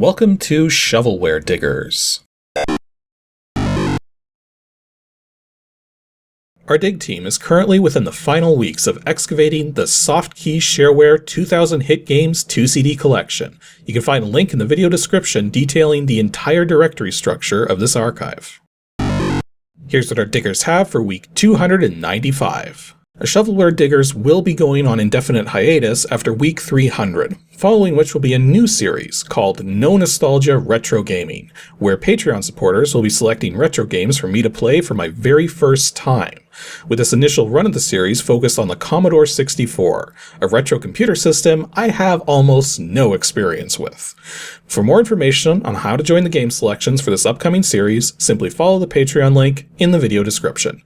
welcome to Shovelware Diggers. Our dig team is currently within the final weeks of excavating the Softkey Shareware 2000 Hit Games 2CD collection. You can find a link in the video description detailing the entire directory structure of this archive. Here's what our diggers have for week 295. Our Shovelware Diggers will be going on indefinite hiatus after week 300, following which will be a new series called No Nostalgia Retro Gaming, where Patreon supporters will be selecting retro games for me to play for my very first time, with this initial run of the series focused on the Commodore 64, a retro computer system I have almost no experience with. For more information on how to join the game selections for this upcoming series, simply follow the Patreon link in the video description.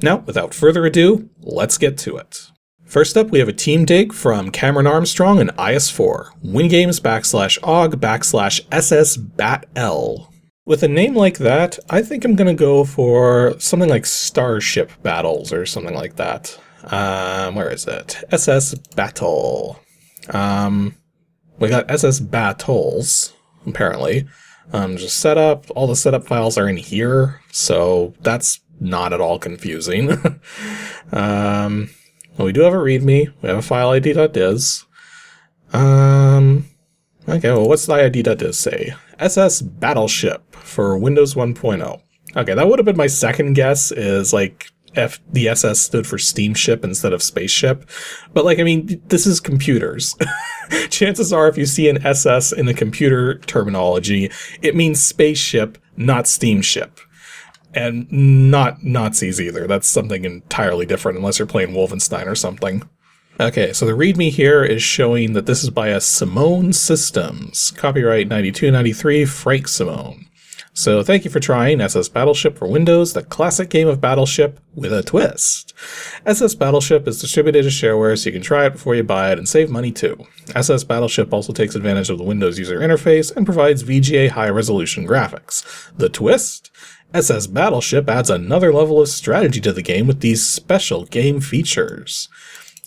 Now, without further ado, let's get to it. First up, we have a team dig from Cameron Armstrong and IS4, WINGAMES /OG/SSBATL. With a name like that, I think I'm going to go for something like Starship Battles or something like that. Where is it? SSBATL. We got SSBATLs, apparently. Just setup, all the setup files are in here, so that's not at all confusing. Well, we do have a README. We have a file ID.dis. Okay, well, what's the ID.dis say? SS Battleship for Windows 1.0. Okay, that would have been my second guess, is like the SS stood for Steamship instead of Spaceship. But like, I mean, this is computers. Chances are if you see an SS in the computer terminology, it means spaceship, not steamship. And not Nazis either. That's something entirely different unless you're playing Wolfenstein or something. Okay, so the README here is showing that this is by a Simone Systems. Copyright 9293, Frank Simone. So thank you for trying SS Battleship for Windows, the classic game of Battleship with a twist. SS Battleship is distributed as shareware, so you can try it before you buy it and save money too. SS Battleship also takes advantage of the Windows user interface and provides VGA high-resolution graphics. The twist? SS Battleship adds another level of strategy to the game with these special game features.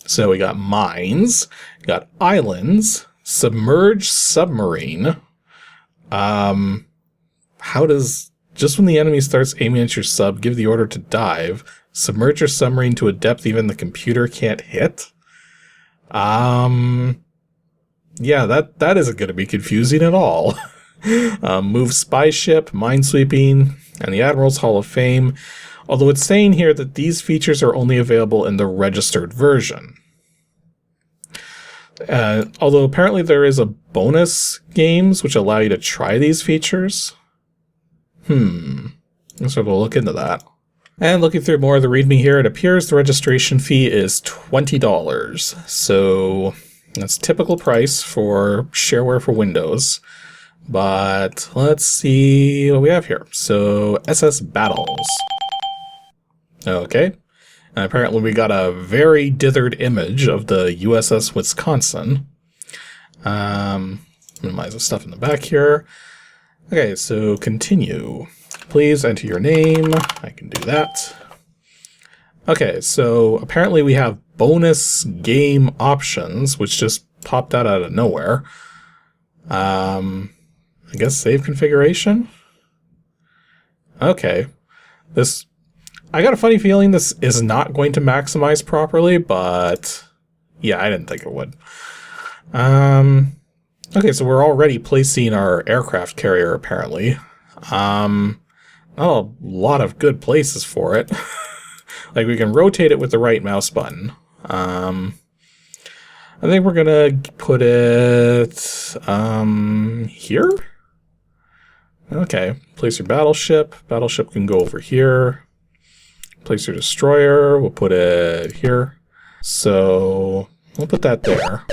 So we got mines, got islands, submerged submarine. How does, just when the enemy starts aiming at your sub, give the order to dive, submerge your submarine to a depth even the computer can't hit? Yeah, that isn't going to be confusing at all. Move spy ship, minesweeping, and the Admiral's Hall of Fame, although it's saying here that these features are only available in the registered version. Although apparently there is a bonus games which allow you to try these features. Let's have a look into that. And looking through more of the README here, it appears the registration fee is $20. So that's typical price for shareware for Windows. But let's see what we have here. So SS Battles. Okay. And apparently we got a very dithered image of the USS Wisconsin. Minimize the stuff in the back here. Okay, so continue. Please enter your name. I can do that. Okay, so apparently we have bonus game options, which just popped out of nowhere. I guess save configuration? Okay. I got a funny feeling this is not going to maximize properly, but yeah, I didn't think it would. Okay, so we're already placing our aircraft carrier, apparently. Not a lot of good places for it. Like, we can rotate it with the right mouse button. I think we're gonna put it here? Okay, place your battleship. Battleship can go over here. Place your destroyer. We'll put it here. So we'll put that there.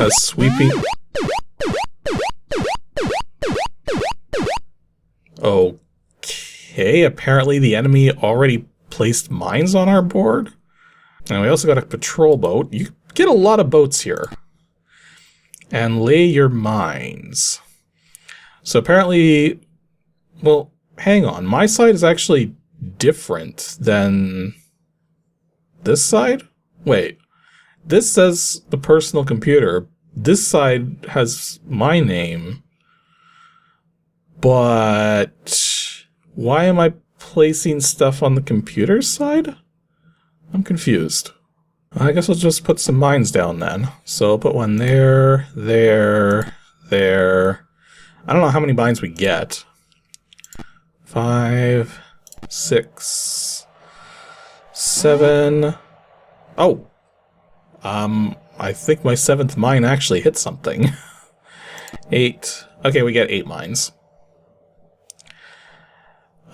Sweeping. Okay, apparently the enemy already placed mines on our board. And we also got a patrol boat. You get a lot of boats here. And lay your mines. So apparently, well, hang on. My side is actually different than this side? Wait, this says the personal computer, this side has my name, but why am I placing stuff on the computer side? I'm confused. I guess I'll just put some mines down then. So I'll put one there, there, there. I don't know how many mines we get. 5, 6, 7. Oh! I think my 7th mine actually hit something. 8. Okay, we get 8 mines.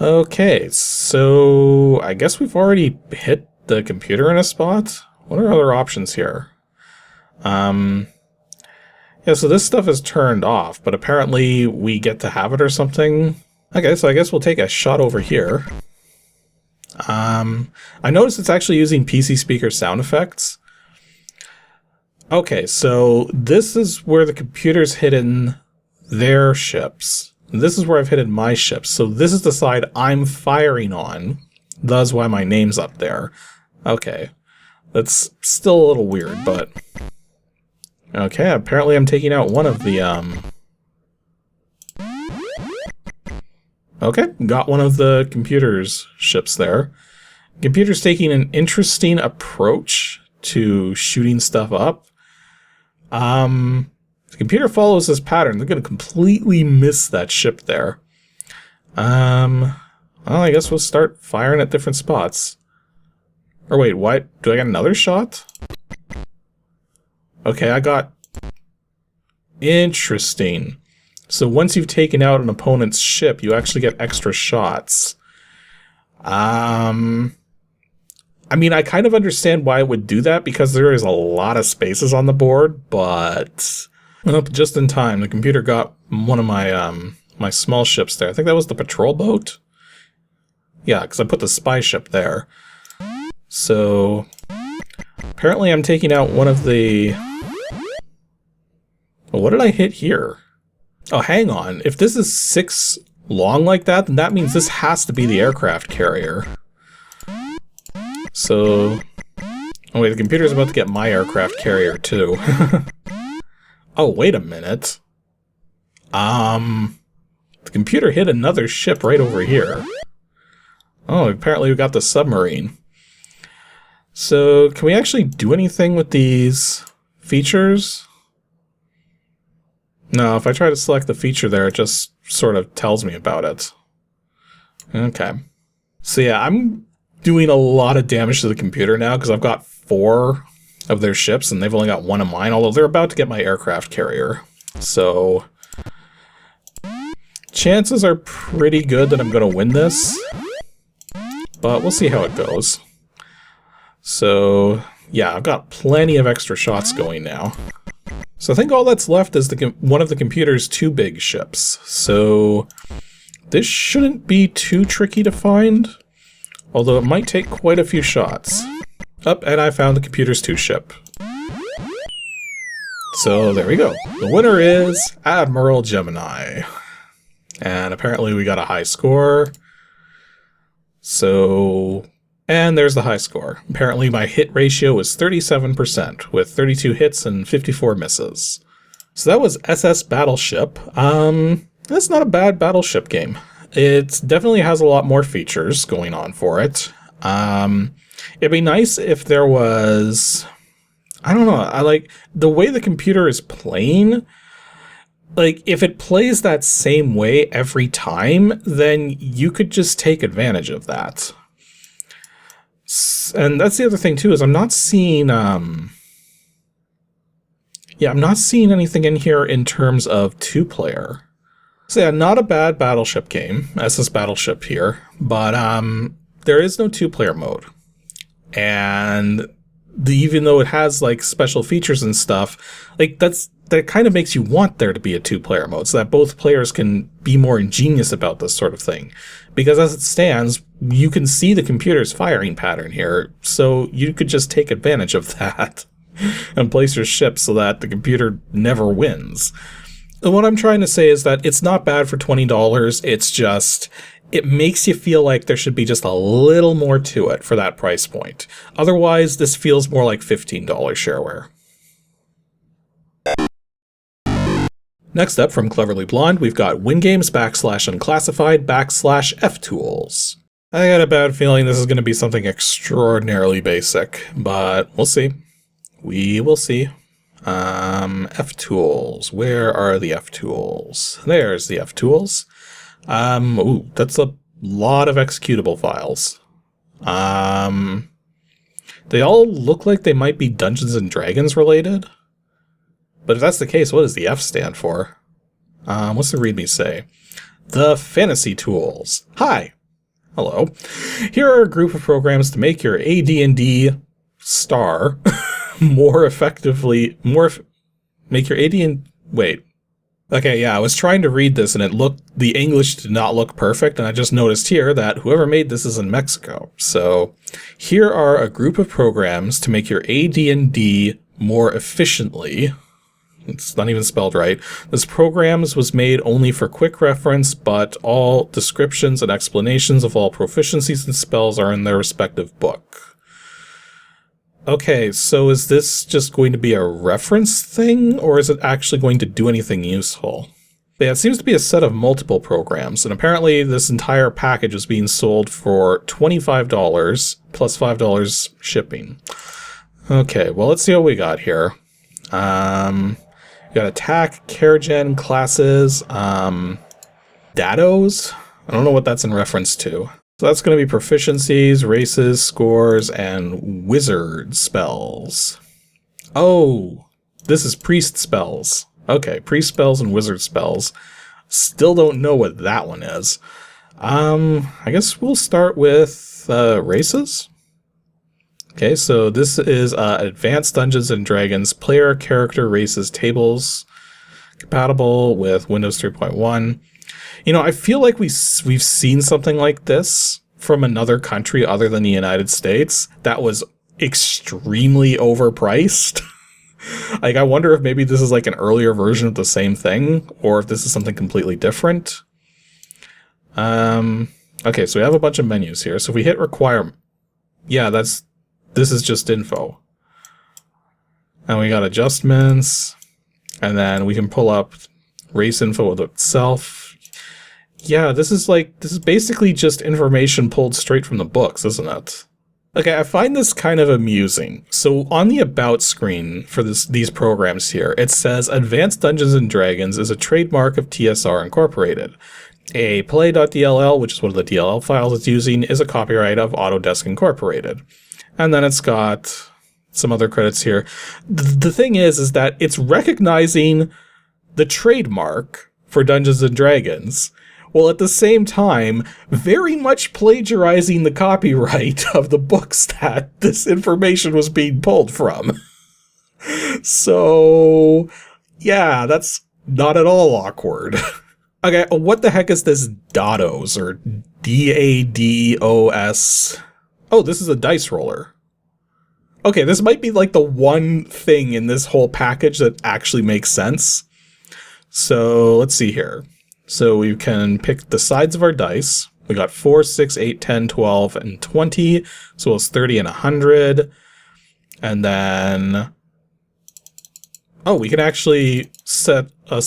Okay, so I guess we've already hit the computer in a spot. What are other options here? Yeah, so this stuff is turned off, but apparently we get to have it or something. Okay, so I guess we'll take a shot over here. I noticed it's actually using PC speaker sound effects. Okay, so this is where the computer's hidden their ships. This is where I've hidden my ships. So this is the side I'm firing on. That's why my name's up there. Okay. That's still a little weird, but... Okay, apparently I'm taking out one of the, Okay, got one of the computer's ships there. Computer's taking an interesting approach to shooting stuff up. The computer follows this pattern. They're going to completely miss that ship there. Well, I guess we'll start firing at different spots. Or wait, what? Do I get another shot? Okay, I got... Interesting. So once you've taken out an opponent's ship, you actually get extra shots. I mean, I kind of understand why it would do that, because there is a lot of spaces on the board, but... Well, just in time, the computer got one of my, my small ships there. I think that was the patrol boat? Yeah, because I put the spy ship there. So... Apparently I'm taking out one of the... Well, what did I hit here? Oh, hang on. If this is 6 long like that, then that means this has to be the aircraft carrier. So... Oh wait, the computer's about to get my aircraft carrier too. Oh, wait a minute. The computer hit another ship right over here. Oh, apparently we got the submarine. So, can we actually do anything with these features? No, if I try to select the feature there, it just sort of tells me about it. Okay. So yeah, I'm doing a lot of damage to the computer now because I've got 4 of their ships and they've only got 1 of mine, although they're about to get my aircraft carrier. So chances are pretty good that I'm going to win this, but we'll see how it goes. So yeah, I've got plenty of extra shots going now. So I think all that's left is one of the computer's 2 big ships. So this shouldn't be too tricky to find, although it might take quite a few shots. Up, and I found the computer's 2 ship. So there we go. The winner is Admiral Gemini. And apparently we got a high score. So... And there's the high score. Apparently my hit ratio is 37%, with 32 hits and 54 misses. So that was SS Battleship. That's not a bad Battleship game. It definitely has a lot more features going on for it. It'd be nice if there was... I don't know, I like the way the computer is playing. Like, if it plays that same way every time, then you could just take advantage of that. And that's the other thing too, is I'm not seeing I'm not seeing anything in here in terms of 2-player. So yeah, not a bad Battleship game, SS Battleship here, but there is no 2-player mode. And even though it has like special features and stuff, like that kind of makes you want there to be a 2-player mode so that both players can be more ingenious about this sort of thing. Because as it stands, you can see the computer's firing pattern here, so you could just take advantage of that and place your ship so that the computer never wins. And what I'm trying to say is that it's not bad for $20, it's just, it makes you feel like there should be just a little more to it for that price point. Otherwise, this feels more like $15 shareware. Next up from Cleverly Blonde, we've got WINGAMES /unclassified /FTOOLS. I got a bad feeling this is going to be something extraordinarily basic, but we'll see. We will see. FTOOLS. Where are the FTOOLs? There's the FTOOLs. Ooh, that's a lot of executable files. They all look like they might be Dungeons and Dragons related. But if that's the case, what does the F stand for? What's the README say? The Fantasy Tools. Hi. Hello. Here are a group of programs to make your AD&D star more effectively, make your AD&D, wait. Okay, yeah, I was trying to read this and the English did not look perfect, and I just noticed here that whoever made this is in Mexico. So here are a group of programs to make your AD&D more efficiently. It's not even spelled right. This programs was made only for quick reference, but all descriptions and explanations of all proficiencies and spells are in their respective book. Okay, so is this just going to be a reference thing, or is it actually going to do anything useful? But yeah, it seems to be a set of multiple programs, and apparently this entire package is being sold for $25 plus $5 shipping. Okay, well, let's see what we got here. We got attack, care-gen, classes, datos. I don't know what that's in reference to. So that's going to be proficiencies, races, scores, and wizard spells. Oh, this is priest spells. Okay, priest spells and wizard spells. Still don't know what that one is. I guess we'll start with races. Okay, so this is Advanced Dungeons & Dragons Player Character Races Tables, compatible with Windows 3.1. You know, I feel like we've seen something like this from another country other than the United States that was extremely overpriced. Like, I wonder if maybe this is like an earlier version of the same thing, or if this is something completely different. Okay, so we have a bunch of menus here. So if we hit require, yeah, this is just info. And we got adjustments, and then we can pull up race info itself. Yeah, this is basically just information pulled straight from the books, isn't it? Okay, I find this kind of amusing. So on the About screen for these programs here, it says Advanced Dungeons & Dragons is a trademark of TSR Incorporated. A play.dll, which is one of the DLL files it's using, is a copyright of Autodesk Incorporated. And then it's got some other credits here. The thing is that it's recognizing the trademark for Dungeons & Dragons, while at the same time very much plagiarizing the copyright of the books that this information was being pulled from. So, yeah, that's not at all awkward. Okay, what the heck is this DODOS, or DADOS? Oh, this is a dice roller. Okay, this might be like the one thing in this whole package that actually makes sense. So let's see here. So we can pick the sides of our dice. We got 4, 6, 8, 10, 12, and 20. So it's 30 and 100. And then, oh, we can actually set a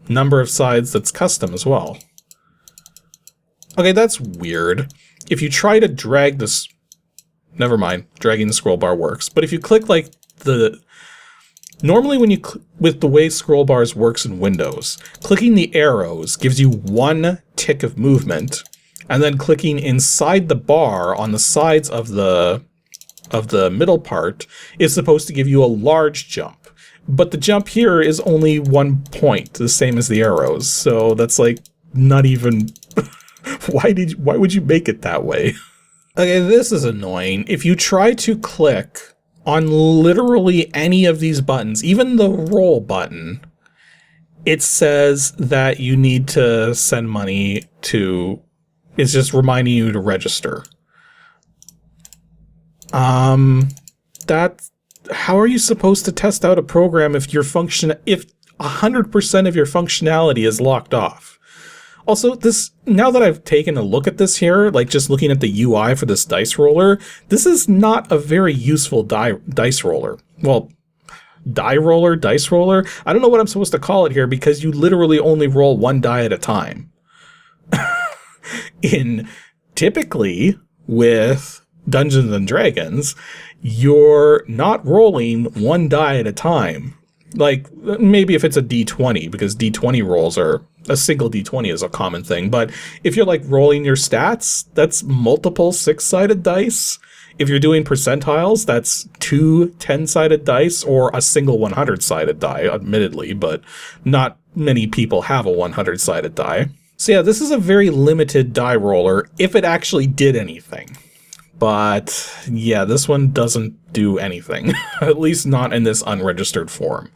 number of sides that's custom as well. Okay, that's weird. If you try to drag this, never mind, dragging the scroll bar works. But if you click like normally when with the way scroll bars works in Windows, clicking the arrows gives you one tick of movement, and then clicking inside the bar on the sides of the middle part is supposed to give you a large jump. But the jump here is only 1 point, the same as the arrows. So that's like not even why would you make it that way? Okay, this is annoying. If you try to click on literally any of these buttons, even the roll button, it says that you need to send money to, it's just reminding you to register. How are you supposed to test out a program if if 100% of your functionality is locked off? Also, now that I've taken a look at this here, like just looking at the UI for this dice roller, this is not a very useful dice roller. Well, Die roller, dice roller. I don't know what I'm supposed to call it here because you literally only roll one die at a time. Typically with Dungeons and Dragons, you're not rolling one die at a time. Like, maybe if it's a D20, because D20 rolls are, a single D20 is a common thing, but if you're like rolling your stats, that's multiple 6-sided dice. If you're doing percentiles, that's 2 10-sided dice or a single 100-sided die, admittedly, but not many people have a 100-sided die. So yeah, this is a very limited die roller, if it actually did anything. But yeah, this one doesn't do anything, at least not in this unregistered form.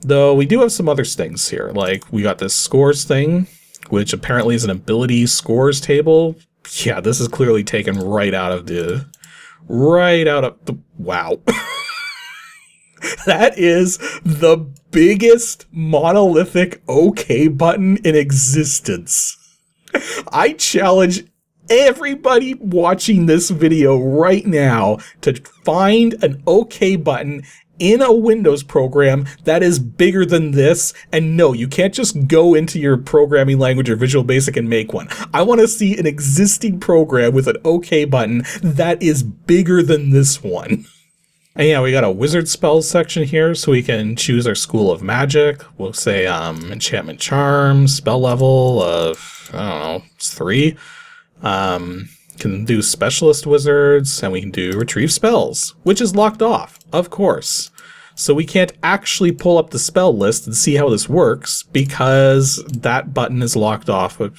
Though we do have some other things here, like we got this scores thing, which apparently is an ability scores table. Yeah, this is clearly taken right out of the, wow. That is the biggest monolithic OK button in existence. I challenge everybody watching this video right now to find an OK button in a Windows program that is bigger than this. And no, you can't just go into your programming language or Visual Basic and make one. I want to see an existing program with an OK button that is bigger than this one. And yeah, we got a wizard spells section here, so we can choose our school of magic. We'll say enchantment charm, spell level of, I don't know, it's 3. Can do specialist wizards, and we can do retrieve spells, which is locked off, of course. So we can't actually pull up the spell list and see how this works because that button is locked off. Can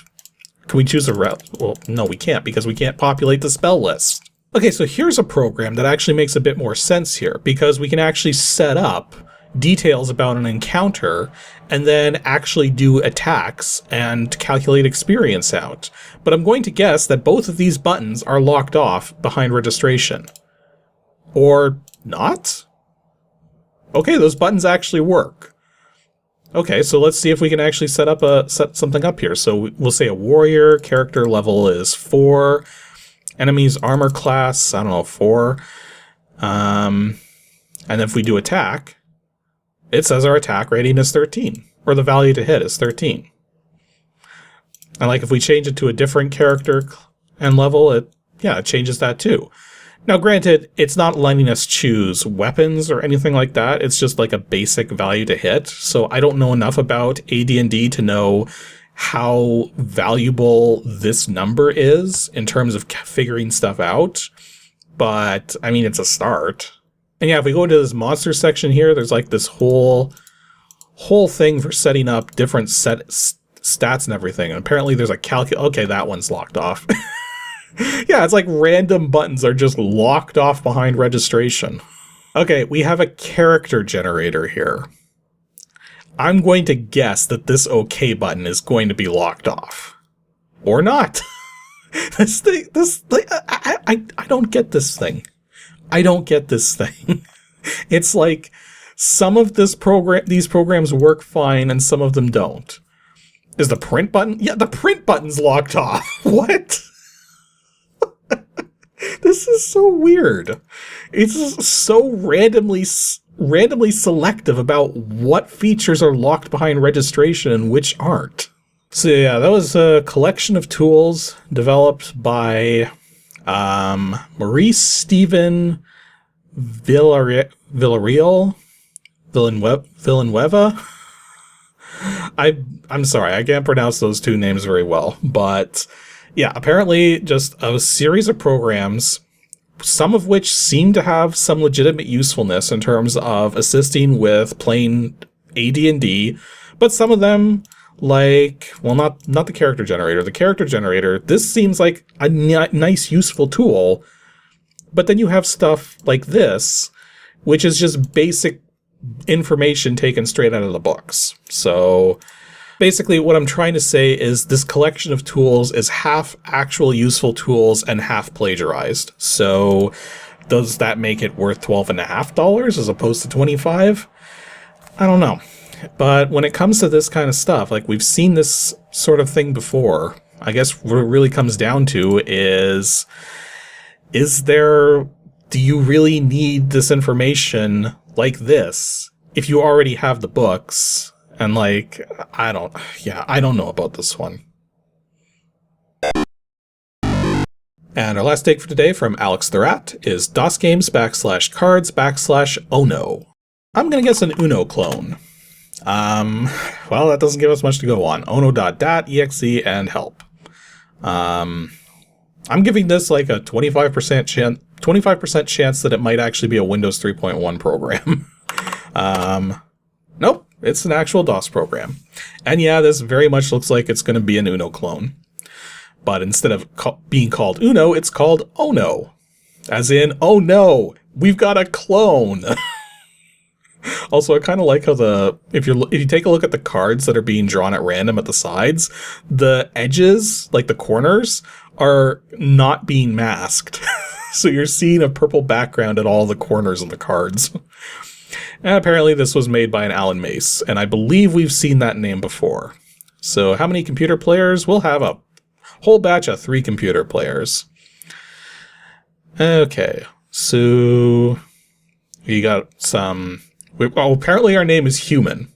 we choose a rep? Well, no, we can't because we can't populate the spell list. Okay, so here's a program that actually makes a bit more sense here because we can actually set up details about an encounter and then actually do attacks and calculate experience out. But I'm going to guess that both of these buttons are locked off behind registration. Or not? Okay, those buttons actually work. Okay, so let's see if we can actually set something up here. So we'll say a warrior, character level is 4, enemy's armor class, I don't know, 4. And if we do attack, it says our attack rating is 13, or the value to hit is 13. And like if we change it to a different character and level, it changes that too. Now granted, it's not letting us choose weapons or anything like that, it's just like a basic value to hit, so I don't know enough about AD&D to know how valuable this number is in terms of figuring stuff out, but I mean, it's a start. And yeah, if we go into this monster section here, there's like this whole thing for setting up different stats and everything. And apparently there's a okay, that one's locked off. Yeah, it's like random buttons are just locked off behind registration. Okay, we have a character generator here. I'm going to guess that this OK button is going to be locked off. Or not. I don't get this thing. I don't get this thing. It's like some of these programs work fine and some of them don't. Is the print button? Yeah, the print button's locked off. What? This is so weird. It's so randomly selective about what features are locked behind registration and which aren't. So yeah, that was a collection of tools developed by Maurice Stephen Villanueva. I'm sorry, I can't pronounce those two names very well, but yeah, apparently just a series of programs, some of which seem to have some legitimate usefulness in terms of assisting with playing AD&D, but some of them, like, well, not the character generator. The character generator, this seems like a nice, useful tool, but then you have stuff like this, which is just basic information taken straight out of the books. So basically what I'm trying to say is this collection of tools is half actual useful tools and half plagiarized. So does that make it worth $12.50 as opposed to $25? I don't know. But when it comes to this kind of stuff, like we've seen this sort of thing before, I guess what it really comes down to is do you really need this information like this if you already have the books. And like, I don't know about this one. And our last take for today from Alex the Rat is DOSGAMES /cards /oh no. I'm gonna guess an Uno clone. Well, that doesn't give us much to go on. ono.dat, exe, and help. I'm giving this like a 25% chance that it might actually be a Windows 3.1 program. Nope, it's an actual DOS program. And yeah, this very much looks like it's going to be an Uno clone. But instead of being called Uno, it's called Oh No. As in, oh no, we've got a clone. Also, I kind of like how if you take a look at the cards that are being drawn at random at the sides, the edges, like the corners, are not being masked. So you're seeing a purple background at all the corners of the cards. And apparently this was made by an Alan Mace, and I believe we've seen that name before. So how many computer players? We'll have a whole batch of 3 computer players. Okay, so we got some... Oh, apparently our name is Human.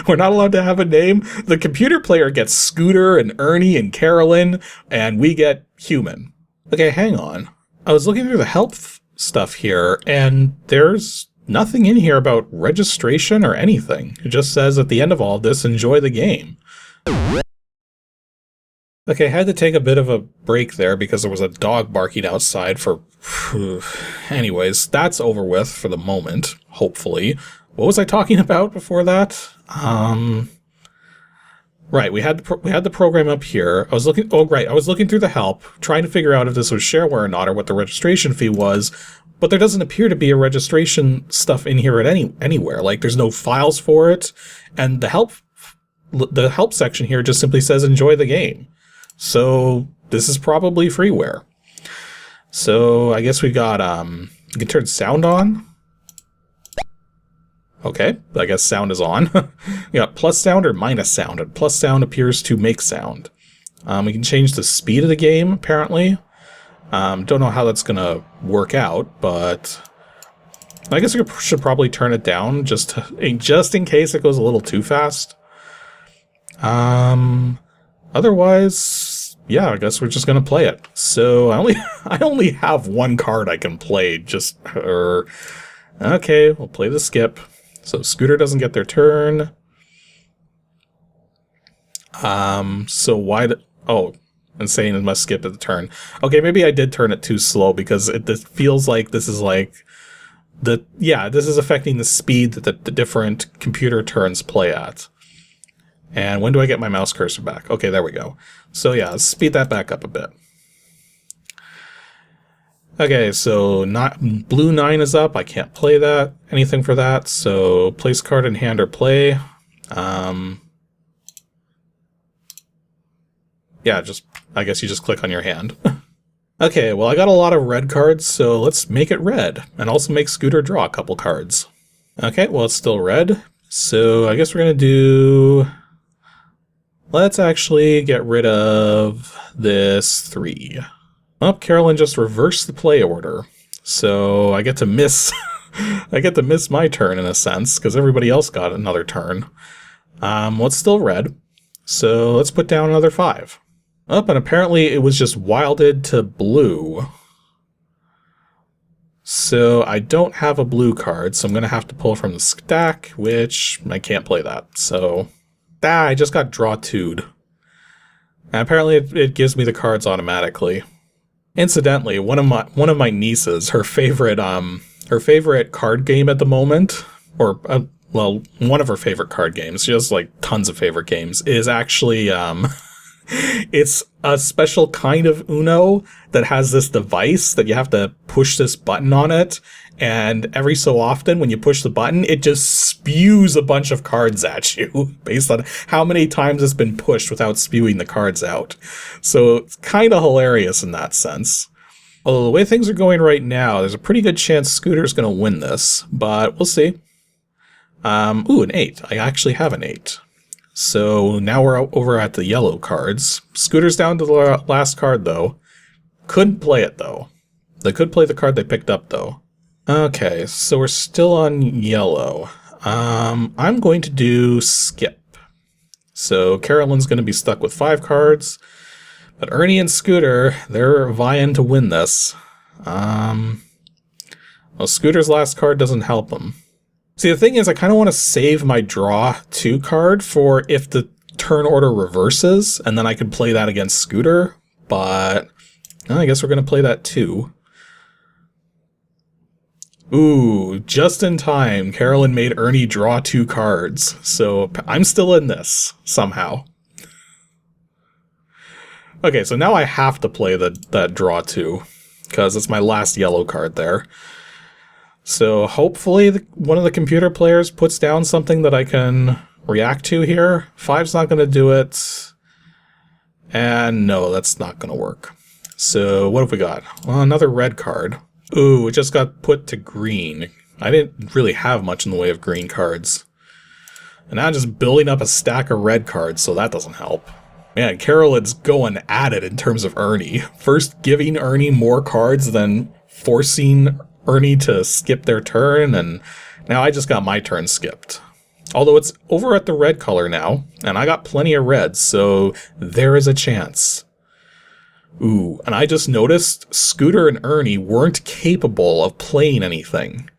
We're not allowed to have a name. The computer player gets Scooter and Ernie and Carolyn, and we get Human. Okay, hang on. I was looking through the help stuff here, and there's nothing in here about registration or anything. It just says at the end of all this, enjoy the game. Okay, I had to take a bit of a break there because there was a dog barking outside for... Anyways, that's over with for the moment, hopefully. What was I talking about before that? Right, we had the program up here. I was looking through the help, trying to figure out if this was shareware or not, or what the registration fee was, but there doesn't appear to be a registration stuff in here at anywhere. Like, there's no files for it, and the help section here just simply says enjoy the game. So this is probably freeware. So I guess we got you can turn sound on. Okay, I guess sound is on. We got plus sound or minus sound, and plus sound appears to make sound. We can change the speed of the game, apparently. Don't know how that's going to work out, but I guess we should probably turn it down just in case it goes a little too fast. Otherwise, yeah, I guess we're just going to play it. So I only have one card I can play, okay, we'll play the skip. So Scooter doesn't get their turn. So why and saying it must skip at the turn. Okay, maybe I did turn it too slow because it feels like this is like this is affecting the speed that the different computer turns play at. And when do I get my mouse cursor back? Okay, there we go. So yeah, let's speed that back up a bit. Okay, so blue 9 is up. I can't play anything for that. So place card in hand or play. Yeah, I guess you just click on your hand. Okay, well I got a lot of red cards, so let's make it red. And also make Scooter draw a couple cards. Okay, well it's still red. So I guess we're gonna do... Let's actually get rid of this 3. Oh, Carolyn just reversed the play order. So I get to miss my turn in a sense, because everybody else got another turn. Well, it's still red. So let's put down another 5. Oh, and apparently it was just wilded to blue. So I don't have a blue card, so I'm going to have to pull from the stack, which I can't play that. So, I just got draw 2'd. And apparently it gives me the cards automatically. Incidentally, one of my nieces, her favorite card game at the moment, or well, one of her favorite card games, she has like tons of favorite games, is actually it's a special kind of Uno that has this device that you have to push this button on it, and every so often when you push the button, it just spews a bunch of cards at you based on how many times it's been pushed without spewing the cards out. So it's kind of hilarious in that sense. Although the way things are going right now, there's a pretty good chance Scooter's going to win this, but we'll see. Ooh, an 8. I actually have an 8. So now we're over at the yellow cards. Scooter's down to the last card, though. Couldn't play it, though. They could play the card they picked up, though. Okay, so we're still on yellow. I'm going to do skip. So Carolyn's going to be stuck with 5 cards, but Ernie and Scooter, they're vying to win this. Well, Scooter's last card doesn't help him. See, the thing is, I kind of want to save my draw 2 card for if the turn order reverses, and then I could play that against Scooter, but I guess we're going to play that too. Ooh, just in time, Carolyn made Ernie draw 2 cards, so I'm still in this, somehow. Okay, so now I have to play that draw 2, because it's my last yellow card there. So hopefully one of the computer players puts down something that I can react to here. 5's not going to do it. And no, that's not going to work. So what have we got? Well, another red card. Ooh, it just got put to green. I didn't really have much in the way of green cards. And now I'm just building up a stack of red cards, so that doesn't help. Man, Carolyn's going at it in terms of Ernie. First giving Ernie more cards, then forcing Ernie to skip their turn, and now I just got my turn skipped. Although it's over at the red color now, and I got plenty of reds, so there is a chance. Ooh, and I just noticed Scooter and Ernie weren't capable of playing anything.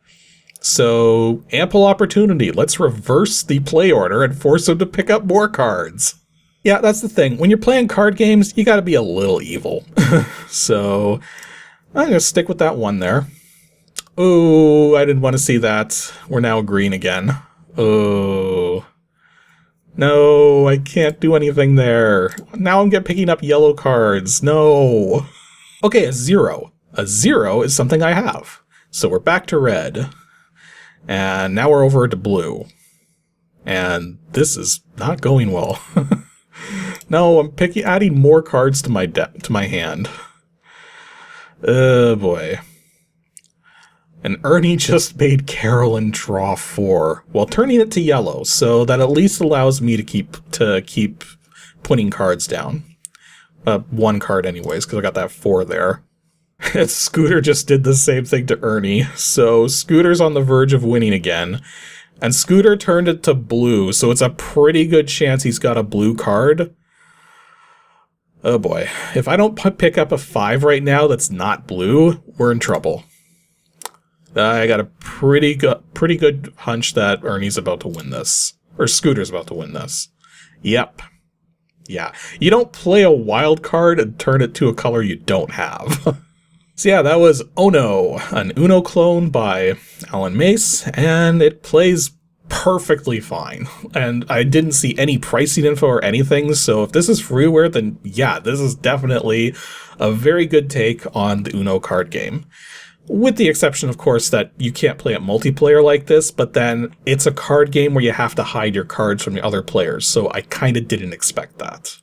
So, ample opportunity. Let's reverse the play order and force them to pick up more cards. Yeah, that's the thing. When you're playing card games, you gotta be a little evil. So, I'm gonna stick with that one there. Oh, I didn't want to see that. We're now green again. Oh. No, I can't do anything there. Now I'm picking up yellow cards. No. Okay, a 0. A 0 is something I have. So we're back to red. And now we're over to blue. And this is not going well. No, I'm adding more cards to my hand. Oh boy. And Ernie just made Carolyn draw 4 while turning it to yellow, so that at least allows me to keep putting cards down. 1 card anyways, because I got that 4 there. And Scooter just did the same thing to Ernie, so Scooter's on the verge of winning again. And Scooter turned it to blue, so it's a pretty good chance he's got a blue card. Oh boy, if I don't pick up a 5 right now that's not blue, we're in trouble. I got a pretty good hunch that Ernie's about to win this. Or Scooter's about to win this. Yep. Yeah. You don't play a wild card and turn it to a color you don't have. So yeah, that was Oh No, an Uno clone by Alan Mace, and it plays perfectly fine. And I didn't see any pricing info or anything, so if this is freeware, then yeah, this is definitely a very good take on the Uno card game. With the exception, of course, that you can't play it multiplayer like this, but then it's a card game where you have to hide your cards from the other players, so I kind of didn't expect that.